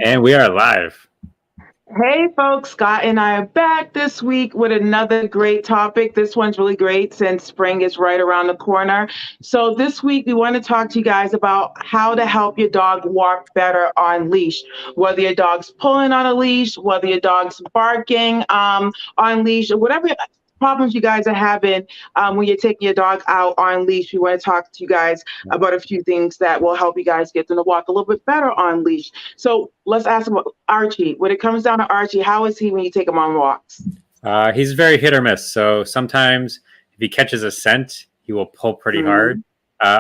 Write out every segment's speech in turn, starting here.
And we are live. Hey folks, Scott and I are back this week with another great topic. This one's really great since spring is right around the corner. So, this week we want to talk to you guys about how to help your dog walk better on leash. Whether your dog's pulling on a leash, whether your dog's barking on leash, or whatever problems you guys are having when you're taking your dog out on leash, we want to talk to you guys about a few things that will help you guys get them to walk a little bit better on leash. So let's ask about Archie. When it comes down to Archie, how is he when you take him on walks? He's very hit or miss. So sometimes if he catches a scent, he will pull pretty hard. Mhm.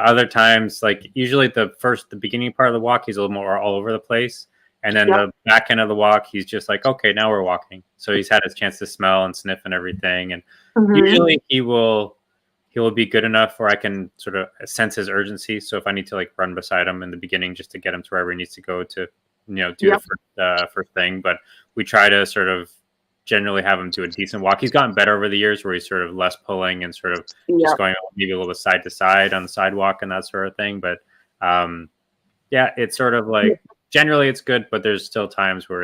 Other times, like usually the beginning part of the walk, he's a little more all over the place. And then Yep. the back end of the walk, he's just like, okay, now we're walking. So he's had his chance to smell and sniff and everything. And Hmm. usually he will be good enough where I can sort of sense his urgency. So if I need to like run beside him in the beginning just to get him to wherever he needs to go to, do the Yep. first thing. But we try to sort of generally have him do a decent walk. He's gotten better over the years where he's sort of less pulling and sort of just Yep. going maybe a little bit side to side on the sidewalk and that sort of thing. But yeah, it's sort of like generally it's good, but there's still times where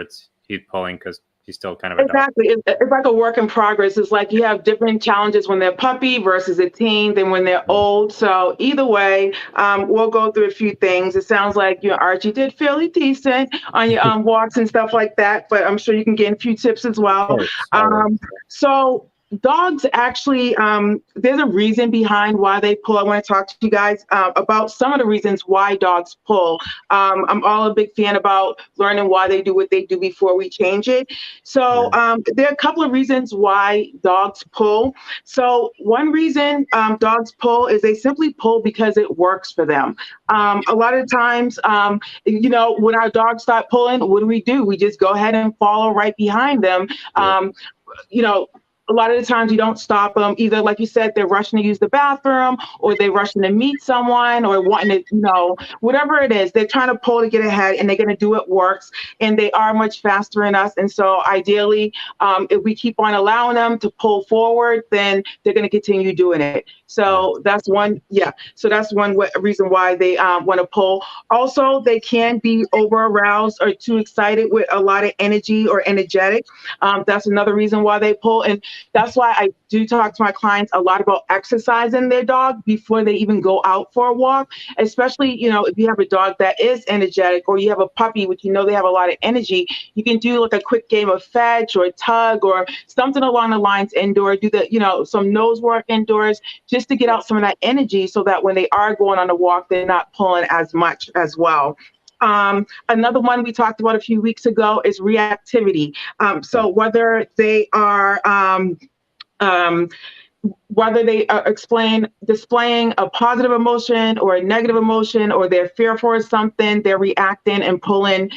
he's pulling because he's still kind of a dog. Exactly. It's like a work in progress. It's like you have different challenges when they're puppy versus a teen than when they're old. So either way, we'll go through a few things. It sounds like you, Archie, did fairly decent on your walks and stuff like that, but I'm sure you can get a few tips as well. Of course, always. So dogs actually, there's a reason behind why they pull. I want to talk to you guys about some of the reasons why dogs pull. I'm all a big fan about learning why they do what they do before we change it. So there are a couple of reasons why dogs pull. So one reason dogs pull is they simply pull because it works for them. A lot of times, when our dogs start pulling, what do? We just go ahead and follow right behind them. Yeah. You know, a lot of the times you don't stop them. Either, like you said, they're rushing to use the bathroom, or they're rushing to meet someone, or wanting to, whatever it is, they're trying to pull to get ahead, and they're going to do it works. And they are much faster than us. And so, ideally, if we keep on allowing them to pull forward, then they're going to continue doing it. So that's one, yeah. So that's one reason why they want to pull. Also, they can be over aroused or too excited with a lot of energy or energetic. That's another reason why they pull. And that's why I do talk to my clients a lot about exercising their dog before they even go out for a walk, especially, if you have a dog that is energetic or you have a puppy, which they have a lot of energy, you can do like a quick game of fetch or tug or something along the lines indoor, do some nose work indoors just to get out some of that energy so that when they are going on a walk, they're not pulling as much as well. Another one we talked about a few weeks ago is reactivity. So whether they are um, whether they displaying a positive emotion or a negative emotion, or they're fearful of something, they're reacting and pulling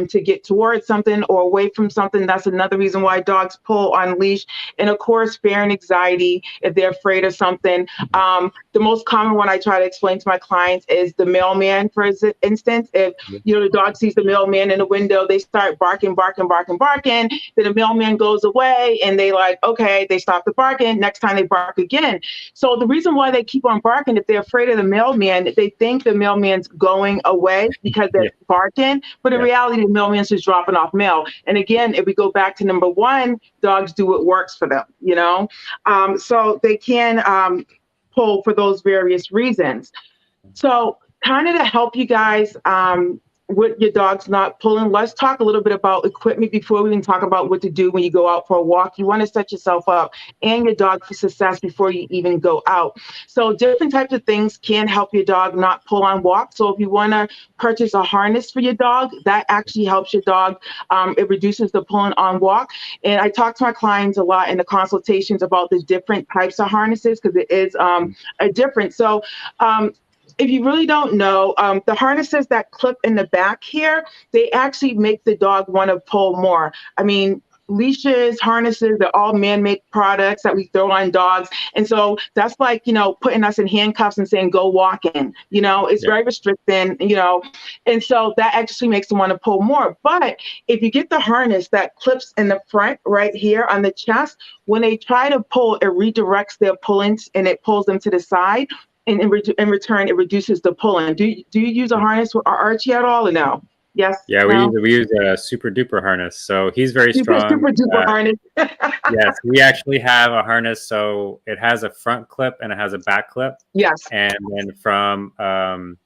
to get towards something or away from something. That's another reason why dogs pull on leash. And of course, fear and anxiety if they're afraid of something. The most common one I try to explain to my clients is the mailman, for instance. If the dog sees the mailman in the window, they start barking, barking, barking, barking. Then the mailman goes away, and they like, okay, they stop the barking. Next time they bark again. So the reason why they keep on barking, if they're afraid of the mailman, they think the mailman's going away because they're Yeah. barking. But in Yeah. reality, the mailman's just dropping off mail. And again, if we go back to number one, dogs do what works for them. So they can pull for those various reasons. So, kind of to help you guys with your dogs not pulling, let's talk a little bit about equipment before we even talk about what to do when you go out for a walk. You want to set yourself up and your dog for success before you even go out. So, different types of things can help your dog not pull on walk. So, if you want to purchase a harness for your dog, that actually helps your dog. It reduces the pulling on walk. And I talk to my clients a lot in the consultations about the different types of harnesses because it is a difference. So, if you really don't know, the harnesses that clip in the back here, they actually make the dog want to pull more. I mean, leashes, harnesses, they're all man-made products that we throw on dogs. And so that's like, putting us in handcuffs and saying, go walking, it's Yeah. very restricting. And so that actually makes them want to pull more. But if you get the harness that clips in the front right here on the chest, when they try to pull, it redirects their pullings and it pulls them to the side. And in return, it reduces the pulling. Do you use a harness or Archie at all or no? Yes, Yeah, no? we use a super duper harness, so he's very Super, strong. super duper harness. Yes, we actually have a harness, so it has a front clip and it has a back clip. Yes. And then from a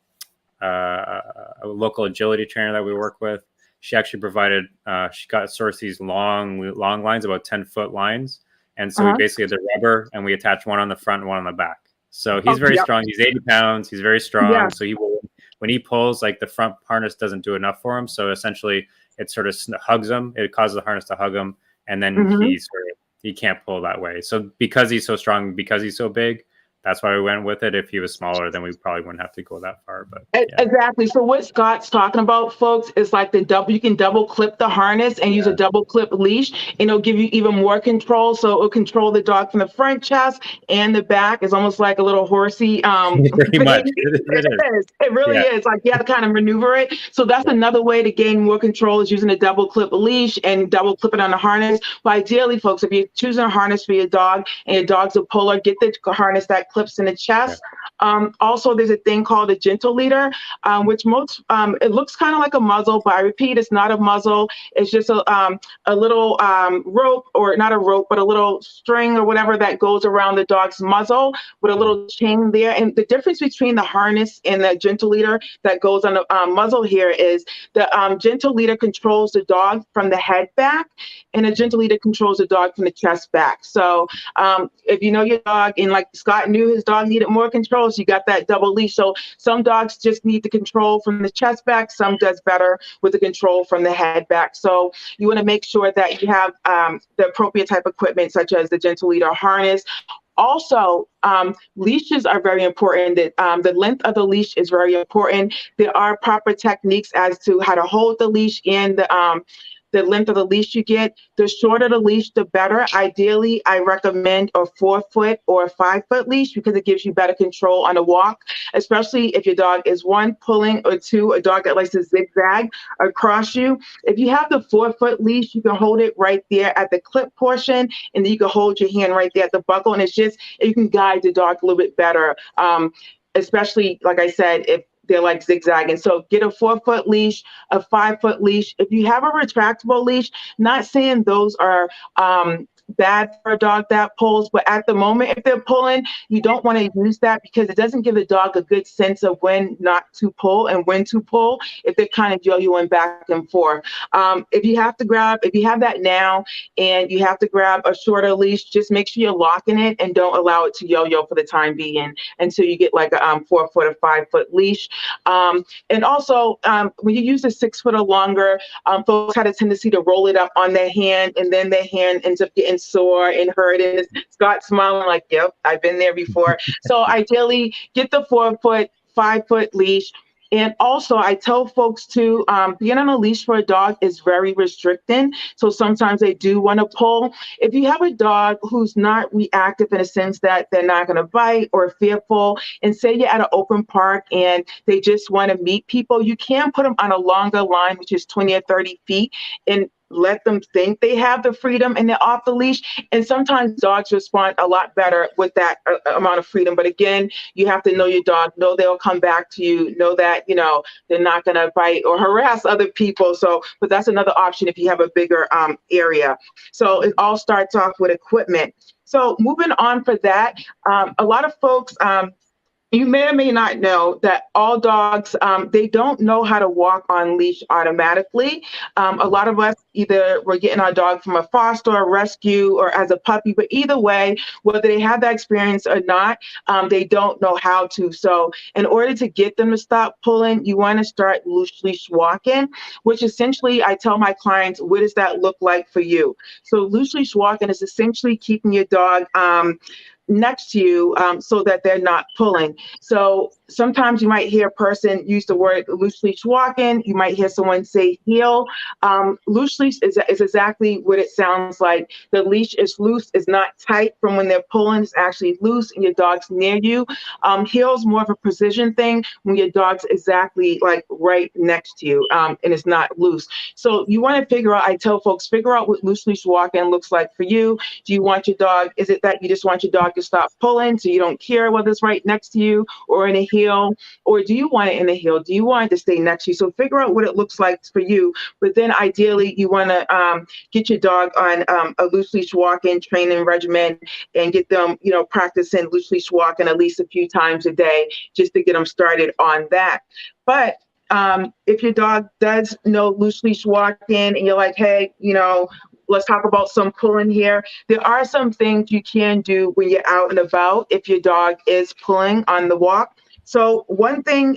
local agility trainer that we work with, she actually provided, she got sourced these long lines, about 10-foot lines. And so we basically have the rubber and we attach one on the front and one on the back. So he's very strong. He's 80 pounds. He's very strong. Yeah. So he will, when he pulls, like the front harness doesn't do enough for him. So essentially it sort of hugs him. It causes the harness to hug him. And then he can't pull that way. So because he's so strong, because he's so big, that's why we went with it. If he was smaller, then we probably wouldn't have to go that far. But yeah. Exactly. So what Scott's talking about, folks, is like you can double clip the harness and use a double clip leash, and it'll give you even more control. So it'll control the dog from the front chest and the back. It's almost like a little horsey. Pretty much. It really is. Like you have to kind of maneuver it. So that's another way to gain more control, is using a double clip leash and double clip it on the harness. But ideally, folks, if you're choosing a harness for your dog and your dog's a puller, get the harness that clips in the chest. Also, there's a thing called a gentle leader, which it looks kind of like a muzzle, but I repeat, it's not a muzzle. It's just a little rope, or not a rope, but a little string or whatever that goes around the dog's muzzle with a little chain there. And the difference between the harness and the gentle leader that goes on the muzzle here is the gentle leader controls the dog from the head back, and a gentle leader controls the dog from the chest back. So if you know your dog, and like Scott knew his dog needed more control, so you got that double leash. So some dogs just need the control from the chest back. Some does better with the control from the head back. So you want to make sure that you have the appropriate type of equipment, such as the gentle leader harness. Also, leashes are very important. The length of the leash is very important. There are proper techniques as to how to hold the leash and the length of the leash you get. The shorter the leash, the better. Ideally, I recommend a 4-foot or a 5-foot leash, because it gives you better control on a walk, especially if your dog is 1, pulling, or 2, a dog that likes to zigzag across you. If you have the 4-foot leash, you can hold it right there at the clip portion, and then you can hold your hand right there at the buckle, and you can guide the dog a little bit better, especially, like I said, if they're like zigzagging. So get a 4-foot leash, a 5-foot leash. If you have a retractable leash, not saying those are bad for a dog that pulls, but at the moment, if they're pulling, you don't want to use that, because it doesn't give the dog a good sense of when not to pull and when to pull, if they're kind of yo-yoing back and forth. If you have that now and you have to grab a shorter leash, just make sure you're locking it and don't allow it to yo-yo for the time being until you get like a 4-foot or 5-foot leash. And also, when you use a 6-foot or longer, folks have a tendency to roll it up on their hand, and then their hand ends up getting sore and hurt. And Scott's smiling like, yep, I've been there before. So ideally, get the 4-foot, 5-foot leash. And also, I tell folks to being on a leash for a dog is very restricting. So sometimes they do want to pull. If you have a dog who's not reactive in a sense that they're not going to bite or fearful, and say you're at an open park and they just want to meet people, you can put them on a longer line, which is 20 or 30 feet, and let them think they have the freedom and they're off the leash. And sometimes dogs respond a lot better with that amount of freedom. But again, you have to know your dog, know they'll come back to you, know that, they're not going to bite or harass other people. So, but that's another option if you have a bigger area. So it all starts off with equipment. So moving on for that, a lot of folks, you may or may not know that all dogs, they don't know how to walk on leash automatically. A lot of us, either we're getting our dog from a foster or rescue or as a puppy, but either way, whether they have that experience or not, they don't know how to. So in order to get them to stop pulling, you want to start loose leash walking, which essentially I tell my clients, what does that look like for you? So loose leash walking is essentially keeping your dog next to you so that they're not pulling. So Sometimes you might hear a person use the word loose leash walking. You might hear someone say heel. Loose leash is exactly what it sounds like. The leash is loose, it's not tight from when they're pulling. It's actually loose and your dog's near you. Heel's more of a precision thing when your dog's exactly like right next to you, and it's not loose. So you want to figure out, I tell folks, figure out what loose leash walking looks like for you. Do you want your dog, is it that you just want your dog to stop pulling so you don't care whether it's right next to you or in a heel, or do you want it in a heel? Do you want it to stay next to you? So figure out what it looks like for you. But then ideally you want to get your dog on a loose leash walking training regimen and get them, practicing loose leash walking at least a few times a day just to get them started on that. But if your dog does know loose leash walking and you're like, hey, let's talk about some pulling here. There are some things you can do when you're out and about if your dog is pulling on the walk. So one thing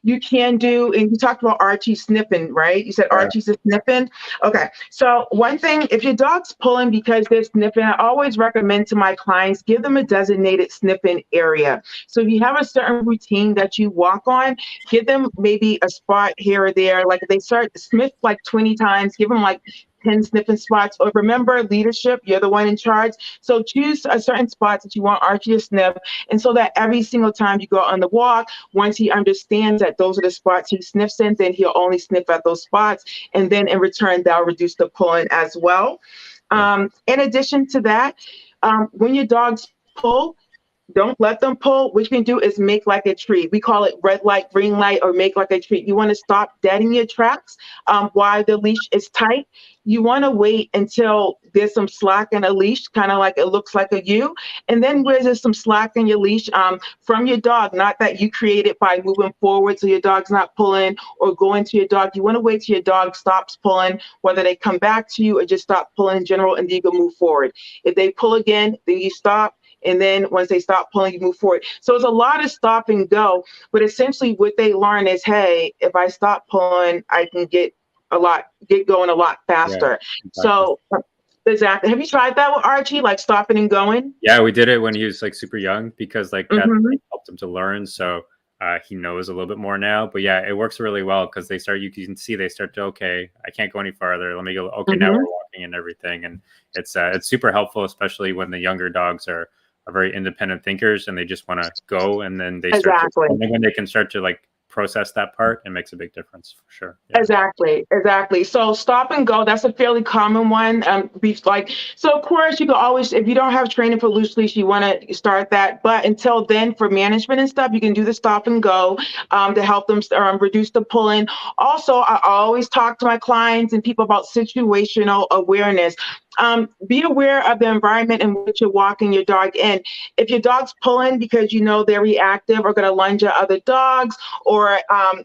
you can do, and you talked about Archie sniffing, right? You said Archie's sniffing. Okay. So one thing, if your dog's pulling because they're sniffing, I always recommend to my clients, give them a designated sniffing area. So if you have a certain routine that you walk on, give them maybe a spot here or there. Like if they start to sniff like 20 times, give them like 10 sniffing spots. Or remember, leadership, you're the one in charge. So choose a certain spots that you want Archie to sniff. And so that every single time you go on the walk, once he understands that those are the spots he sniffs in, then he'll only sniff at those spots. And then in return, that'll reduce the pulling as well. In addition to that, when your dogs pull, don't let them pull. What you can do is make like a tree. We call it red light, green light, or make like a tree. You want to stop dead in your tracks while the leash is tight. You want to wait until there's some slack in a leash, kind of like it looks like a U. And then where there's some slack in your leash from your dog, not that you create it by moving forward so your dog's not pulling or going to your dog. You want to wait till your dog stops pulling, whether they come back to you or just stop pulling in general, and then you can move forward. If they pull again, then you stop. And then once they stop pulling, you move forward. So it's a lot of stop and go. But essentially what they learn is, hey, if I stop pulling, I can get going a lot faster. Yeah, exactly. So exactly. Have you tried that with Archie, like stopping and going? Yeah, we did it when he was like super young because like that helped him to learn. So he knows a little bit more now. But yeah, it works really well because you can see they start to, okay, I can't go any farther. Let me go. Okay, now we're walking and everything. And it's super helpful, especially when the younger dogs are very independent thinkers and they just want to go, and then they start when they can start to like process that part, it makes a big difference for sure. Yeah. Exactly. So stop and go, that's a fairly common one. So of course you can always, if you don't have training for loose leash, you want to start that. But until then, for management and stuff, you can do the stop and go to help them reduce the pulling. Also, I always talk to my clients and people about situational awareness. Be aware of the environment in which you're walking your dog in. If your dog's pulling because they're reactive or going to lunge at other dogs, or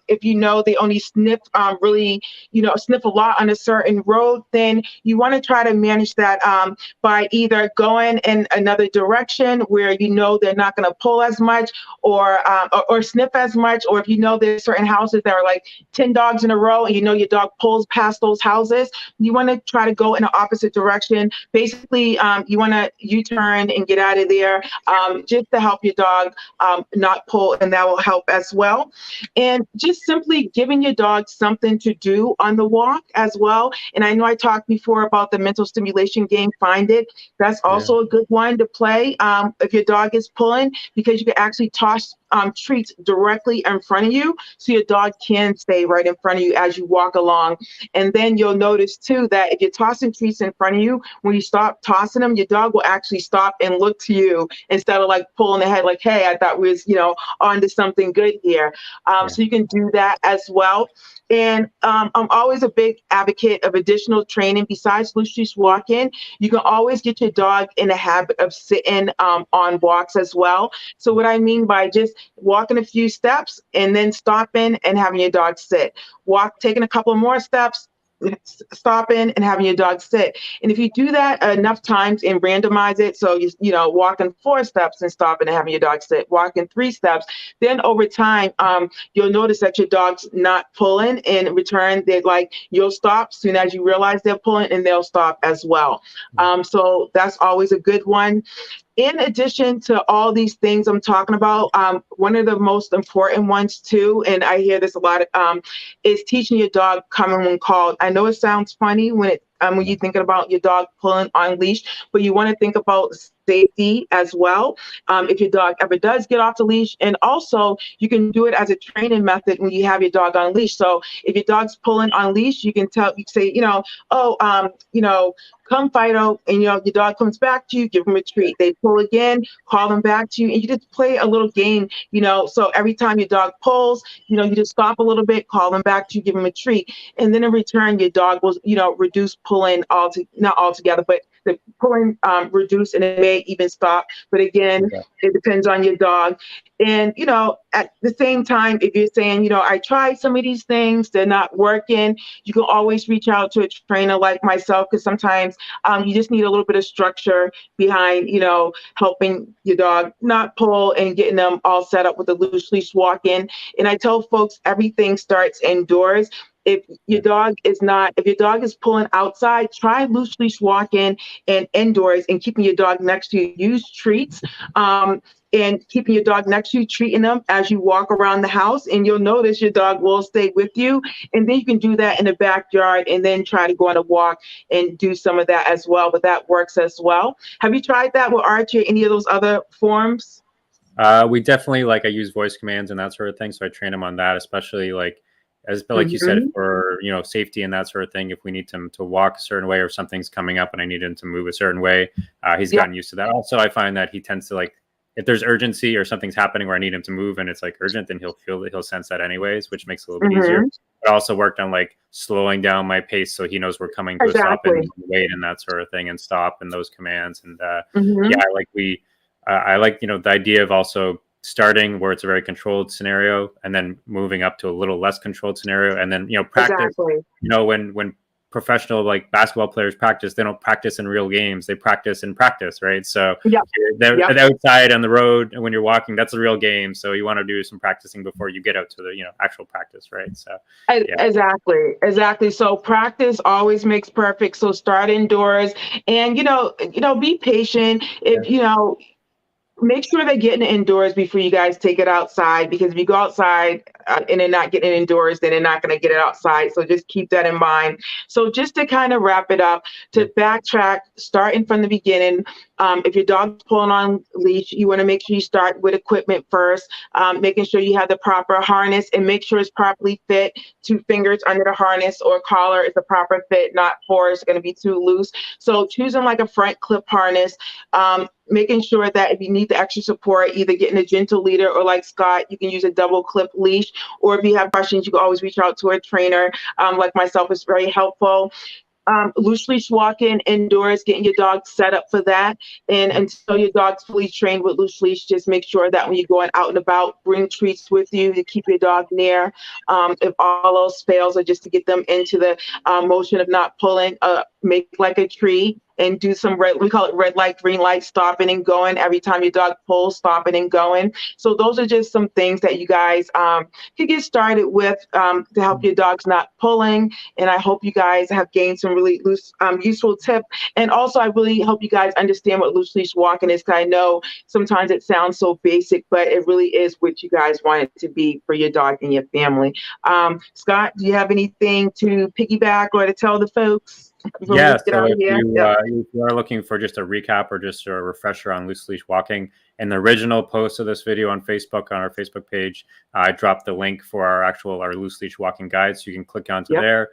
if they only sniff sniff a lot on a certain road, then you want to try to manage that by either going in another direction where they're not going to pull as much or sniff as much, or if there's certain houses that are like 10 dogs in a row and your dog pulls past those houses, you want to try to go in the opposite direction. Basically, you want to U-turn and get out of there just to help your dog not pull, and that will help as well. And just simply giving your dog something to do on the walk as well. And I know I talked before about the mental stimulation game, Find It. That's also a good one to play if your dog is pulling, because you can actually toss treats directly in front of you, so your dog can stay right in front of you as you walk along. And then you'll notice too that if you're tossing treats in front of you, when you stop tossing them, your dog will actually stop and look to you instead of like pulling the head like, hey, I thought we was onto something good here. So you can do that as well. And I'm always a big advocate of additional training besides loose leash walking. You can always get your dog in a habit of sitting on walks as well. So what I mean by just walking a few steps and then stopping and having your dog sit. Taking a couple more steps, stopping and having your dog sit. And if you do that enough times and randomize it, so walking 4 steps and stopping and having your dog sit, walking 3 steps, then over time you'll notice that your dog's not pulling. In return, you'll stop soon as you realize they're pulling, and they'll stop as well. So that's always a good one. in addition to all these things I'm talking about, one of the most important ones too, and I hear this a lot, is teaching your dog coming when called. I know it sounds funny when you're thinking about your dog pulling on leash, but you want to think about safety as well. If your dog ever does get off the leash, and also you can do it as a training method when you have your dog on leash. So if your dog's pulling on leash, you can say, come Fido, and your dog comes back to you, give them a treat. They pull again, call them back to you, and you just play a little game, so every time your dog pulls, you just stop a little bit, call them back to you, give them a treat. And then in return, your dog will, reduce pulling not altogether, but the pulling reduce, and it may even stop. But again, it depends on your dog. And, at the same time, if you're saying, I tried some of these things, they're not working, you can always reach out to a trainer like myself, because sometimes you just need a little bit of structure behind, helping your dog not pull and getting them all set up with a loose leash walk-in. And I tell folks everything starts indoors. If your dog is pulling outside, try loose leash walk-in and indoors, and keeping your dog next to you. Use treats. And keeping your dog next to you, treating them as you walk around the house, and you'll notice your dog will stay with you. And then you can do that in the backyard, and then try to go on a walk and do some of that as well. But that works as well. Have you tried that with Archie or any of those other forms? We definitely, I use voice commands and that sort of thing. So I train him on that, especially you said, for safety and that sort of thing. If we need him to walk a certain way, or something's coming up and I need him to move a certain way, he's gotten used to that. Also, I find that he tends to if there's urgency or something's happening where I need him to move and it's urgent, then he'll sense that anyways, which makes it a little bit easier. I also worked on slowing down my pace, so he knows we're coming to a stop and wait and that sort of thing, and stop and those commands. And I like the idea of also starting where it's a very controlled scenario, and then moving up to a little less controlled scenario, and then practice. When professional basketball players practice, they don't practice in real games, they practice in practice, right? So they're outside on the road, and when you're walking, that's a real game. So you want to do some practicing before you get out to the actual practice, right? So exactly. So practice always makes perfect. So start indoors, and be patient. If make sure they're getting it indoors before you guys take it outside, because if you go outside and they're not getting it indoors, then they're not going to get it outside. So just keep that in mind. So just to kind of wrap it up, to backtrack, starting from the beginning, if your dog's pulling on leash, you want to make sure you start with equipment first, making sure you have the proper harness, and make sure it's properly fit. 2 fingers under the harness or collar is the proper fit, not 4 is going to be too loose. So choosing a front clip harness, making sure that if you need the extra support, either getting a gentle leader, or like Scott, you can use a double clip leash. Or if you have questions, you can always reach out to a trainer like myself. Is very helpful. Loose leash walk-in indoors, getting your dog set up for that. And until your dog's fully trained with loose leash, just make sure that when you're going out and about, bring treats with you to keep your dog near. If all else fails, or just to get them into the motion of not pulling, make a tree, and do some we call it red light, green light, stopping and going. Every time your dog pulls, stopping and going. So those are just some things that you guys can get started with to help your dogs not pulling. And I hope you guys have gained some really useful tip. And also, I really hope you guys understand what loose leash walking is, because I know sometimes it sounds so basic, but it really is what you guys want it to be for your dog and your family. Scott, do you have anything to piggyback or to tell the folks? Yeah, so if you are looking for just a recap or just a refresher on loose leash walking, in the original post of this video on Facebook, on our Facebook page, I dropped the link for our loose leash walking guide, so you can click onto there,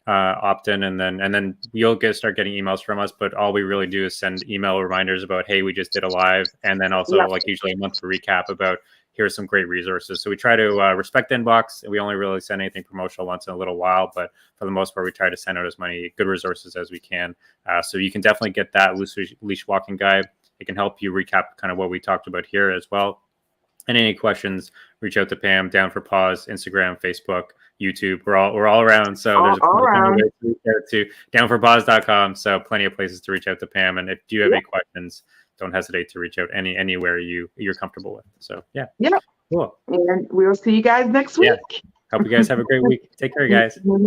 opt in, and then you'll start getting emails from us. But all we really do is send email reminders about, hey, we just did a live, and then also usually a monthly recap about, here's some great resources. So we try to respect the inbox. We only really send anything promotional once in a little while, but for the most part, we try to send out as many good resources as we can. So you can definitely get that loose leash walking guide. It can help you recap kind of what we talked about here as well. And any questions, reach out to Pam, Down for Paws, Instagram, Facebook, YouTube. We're all around. So there's all around. To reach out to downforpaws.com. So plenty of places to reach out to Pam. And if you have any questions, don't hesitate to reach out anywhere you're comfortable with. So cool. And we'll see you guys next week. Hope you guys have a great week. Take care, guys. Bye.